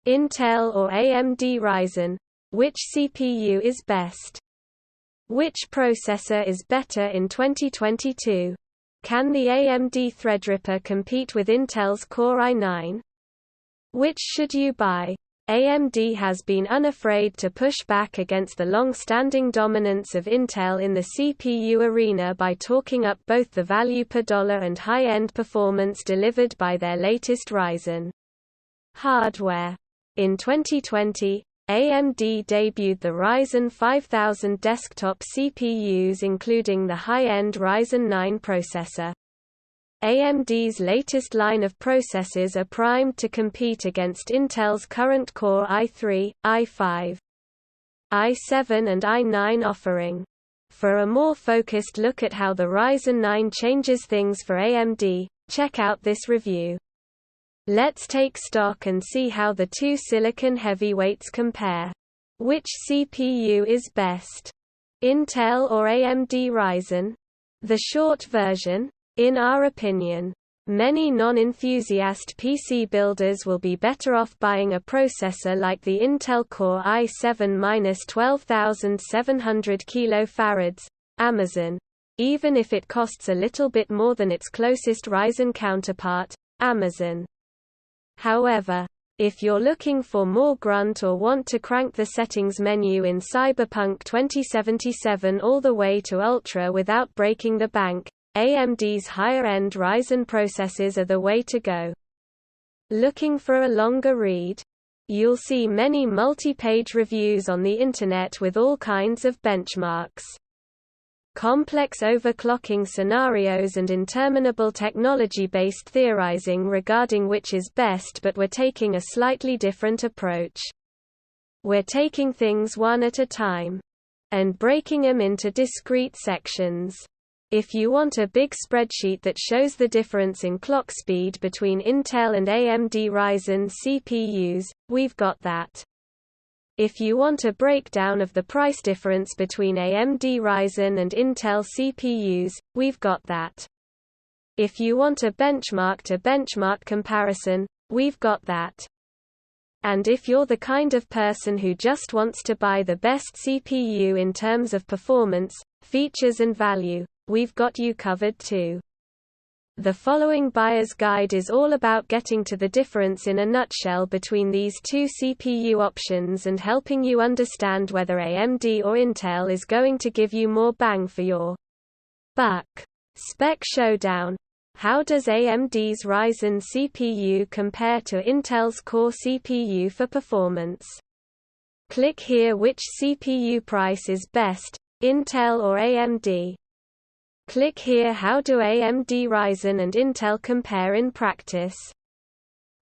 Intel or AMD Ryzen? Which CPU is best? Which processor is better in 2022? Can the AMD Threadripper compete with Intel's Core i9? Which should you buy? AMD has been unafraid to push back against the long-standing dominance of Intel in the CPU arena by talking up both the value per dollar and high-end performance delivered by their latest Ryzen hardware. In 2020, AMD debuted the Ryzen 5000 desktop CPUs, including the high-end Ryzen 9 processor. AMD's latest line of processors are primed to compete against Intel's current Core i3, i5, i7 and i9 offering. For a more focused look at how the Ryzen 9 changes things for AMD, check out this review. Let's take stock and see how the two silicon heavyweights compare. Which CPU is best? Intel or AMD Ryzen? The short version? In our opinion, many non-enthusiast PC builders will be better off buying a processor like the Intel Core i7-12700 kFarads, Amazon, even if it costs a little bit more than its closest Ryzen counterpart, Amazon. However, if you're looking for more grunt or want to crank the settings menu in Cyberpunk 2077 all the way to Ultra without breaking the bank, AMD's higher-end Ryzen processors are the way to go. Looking for a longer read? You'll see many multi-page reviews on the internet with all kinds of benchmarks. Complex overclocking scenarios and interminable technology-based theorizing regarding which is best, but we're taking a slightly different approach. We're taking things one at a time and breaking them into discrete sections. If you want a big spreadsheet that shows the difference in clock speed between Intel and AMD Ryzen CPUs, we've got that. If you want a breakdown of the price difference between AMD Ryzen and Intel CPUs, we've got that. If you want a benchmark-to-benchmark comparison, we've got that. And if you're the kind of person who just wants to buy the best CPU in terms of performance, features and value, we've got you covered too. The following buyer's guide is all about getting to the difference in a nutshell between these two CPU options and helping you understand whether AMD or Intel is going to give you more bang for your buck. Spec Showdown. How does AMD's Ryzen CPU compare to Intel's Core CPU for performance? Click here. Which CPU price is best, Intel or AMD? Click here. How do AMD Ryzen and Intel compare in practice?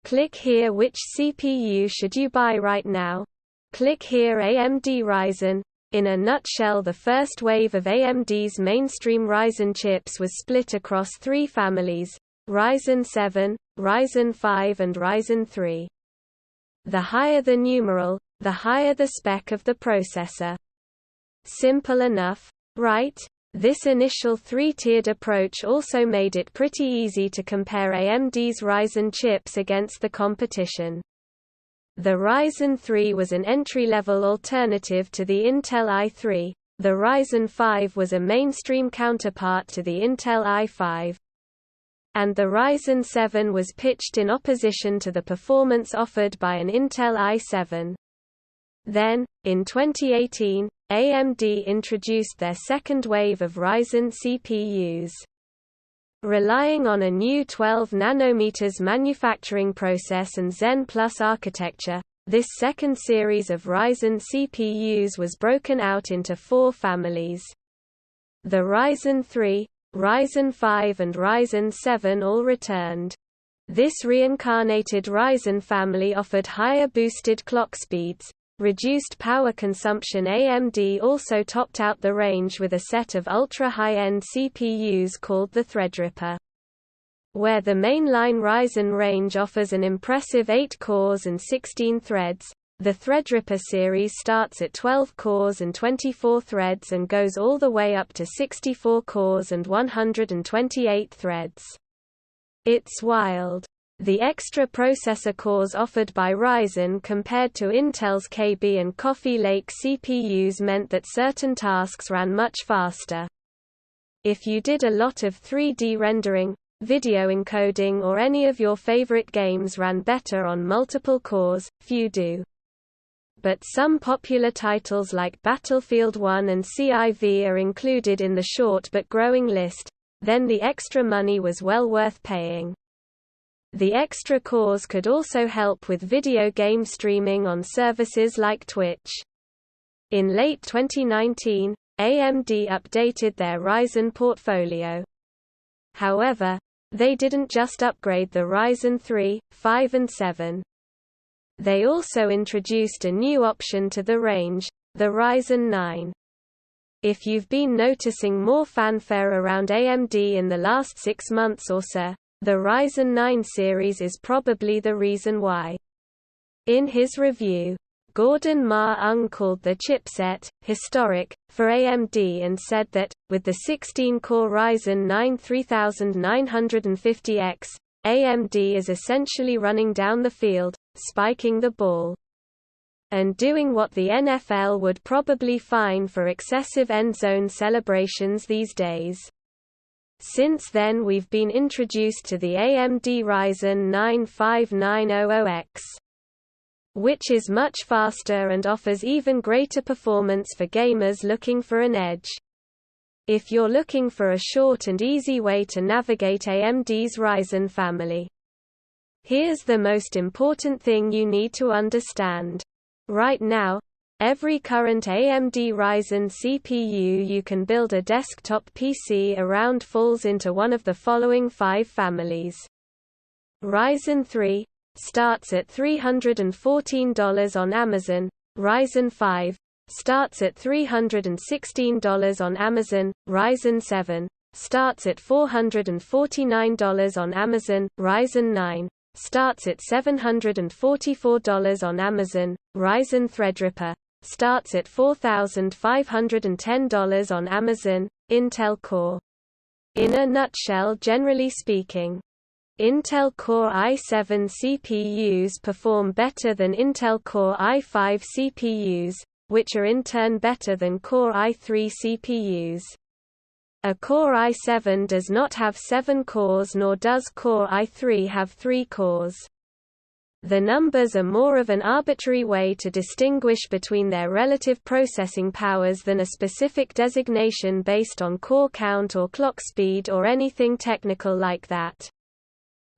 Click here. Which CPU should you buy right now? Click here. AMD Ryzen. In a nutshell, the first wave of AMD's mainstream Ryzen chips was split across three families: Ryzen 7, Ryzen 5 and Ryzen 3. The higher the numeral, the higher the spec of the processor. Simple enough, right? This initial three-tiered approach also made it pretty easy to compare AMD's Ryzen chips against the competition. The Ryzen 3 was an entry-level alternative to the Intel i3, the Ryzen 5 was a mainstream counterpart to the Intel i5, and the Ryzen 7 was pitched in opposition to the performance offered by an Intel i7. Then, in 2018, AMD introduced their second wave of Ryzen CPUs. Relying on a new 12 nanometers manufacturing process and Zen Plus architecture, this second series of Ryzen CPUs was broken out into four families. The Ryzen 3, Ryzen 5 and Ryzen 7 all returned. This reincarnated Ryzen family offered higher boosted clock speeds, reduced power consumption. AMD also topped out the range with a set of ultra-high-end CPUs called the Threadripper. Where the mainline Ryzen range offers an impressive 8 cores and 16 threads, the Threadripper series starts at 12 cores and 24 threads and goes all the way up to 64 cores and 128 threads. It's wild. The extra processor cores offered by Ryzen compared to Intel's KB and Coffee Lake CPUs meant that certain tasks ran much faster. If you did a lot of 3D rendering, video encoding or any of your favorite games ran better on multiple cores, few do. But some popular titles like Battlefield 1 and CIV are included in the short but growing list, then the extra money was well worth paying. The extra cores could also help with video game streaming on services like Twitch. In late 2019, AMD updated their Ryzen portfolio. However, they didn't just upgrade the Ryzen 3, 5 and 7. They also introduced a new option to the range, the Ryzen 9. If you've been noticing more fanfare around AMD in the last 6 months or so, the Ryzen 9 series is probably the reason why. In his review, Gordon Ma-Ung called the chipset historic for AMD and said that, with the 16-core Ryzen 9 3950X, AMD is essentially running down the field, spiking the ball, and doing what the NFL would probably fine for excessive end-zone celebrations these days. Since then we've been introduced to the AMD Ryzen 9 5900X. Which is much faster and offers even greater performance for gamers looking for an edge. If you're looking for a short and easy way to navigate AMD's Ryzen family, here's the most important thing you need to understand. Right now, every current AMD Ryzen CPU you can build a desktop PC around falls into one of the following 5 families. Ryzen 3 starts at $314 on Amazon, Ryzen 5 starts at $316 on Amazon, Ryzen 7 starts at $449 on Amazon, Ryzen 9 starts at $744 on Amazon, Ryzen Threadripper starts at $4,510 on Amazon, Intel Core. In a nutshell, generally speaking, Intel Core i7 CPUs perform better than Intel Core i5 CPUs, which are in turn better than Core i3 CPUs. A Core i7 does not have 7 cores, nor does Core i3 have 3 cores. The numbers are more of an arbitrary way to distinguish between their relative processing powers than a specific designation based on core count or clock speed or anything technical like that.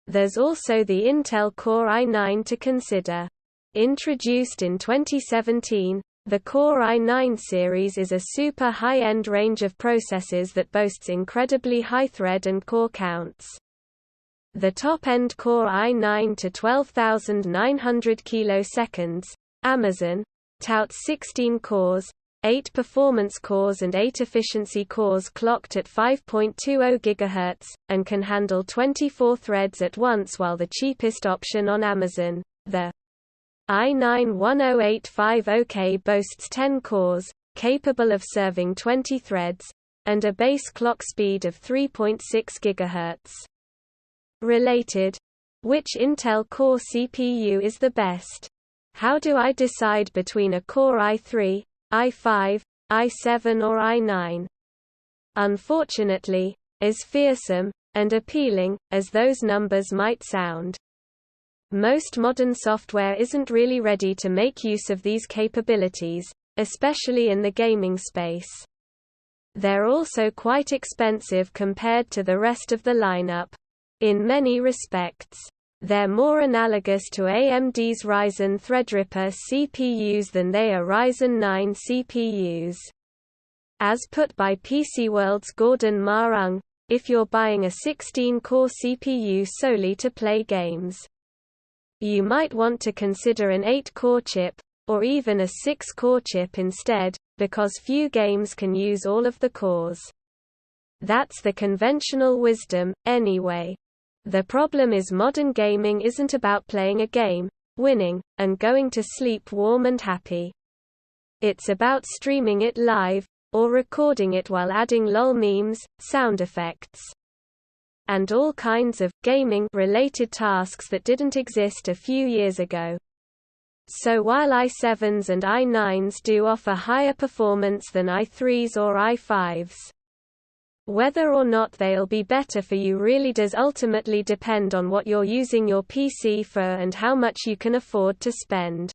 There's also the Intel Core i9 to consider. Introduced in 2017, the Core i9 series is a super high-end range of processors that boasts incredibly high thread and core counts. The top-end Core i9 to 12,900 kiloseconds, Amazon, touts 16 cores, 8 performance cores and 8 efficiency cores clocked at 5.20 GHz, and can handle 24 threads at once, while the cheapest option on Amazon, the i9-10850K, boasts 10 cores, capable of serving 20 threads, and a base clock speed of 3.6 GHz. Related: which Intel Core CPU is the best? How do I decide between a Core i3, i5, i7 or i9? Unfortunately, as fearsome and appealing as those numbers might sound, most modern software isn't really ready to make use of these capabilities, especially in the gaming space. They're also quite expensive compared to the rest of the lineup. In many respects, they're more analogous to AMD's Ryzen Threadripper CPUs than they are Ryzen 9 CPUs. As put by PCWorld's Gordon Ma-Ung, if you're buying a 16-core CPU solely to play games, you might want to consider an 8-core chip, or even a 6-core chip instead, because few games can use all of the cores. That's the conventional wisdom, anyway. The problem is modern gaming isn't about playing a game, winning, and going to sleep warm and happy. It's about streaming it live, or recording it while adding lol memes, sound effects, and all kinds of gaming-related tasks that didn't exist a few years ago. So while i7s and i9s do offer higher performance than i3s or i5s, whether or not they'll be better for you really does ultimately depend on what you're using your PC for and how much you can afford to spend.